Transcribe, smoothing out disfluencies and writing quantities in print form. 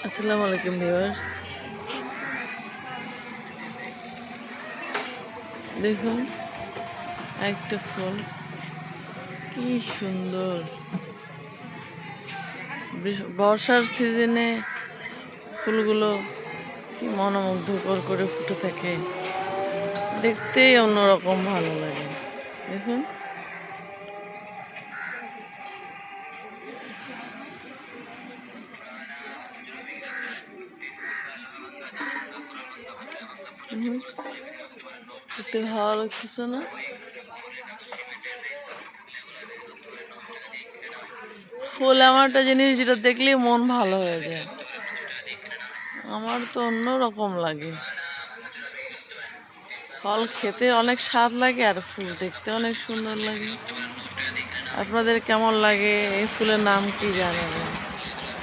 আসসালামু আলাইকুম ভিউয়ার্স, দেখুন একটা ফুল কি সুন্দর। বর্ষার সিজনে ফুলগুলো কি মনোমুগ্ধকর করে ফুটে থাকে, দেখতেই অন্যরকম ভালো লাগে। দেখুন দেখতে ভালো লাগতেছে না? ফুল এমন একটা জিনিস যেটা দেখলেই মন ভালো হয়ে যায়। আমার তো অন্যরকম লাগে। ফল খেতে অনেক স্বাদ লাগে আর ফুল দেখতে অনেক সুন্দর লাগে। আপনাদের কেমন লাগে? এই ফুলের নাম কি জানেন?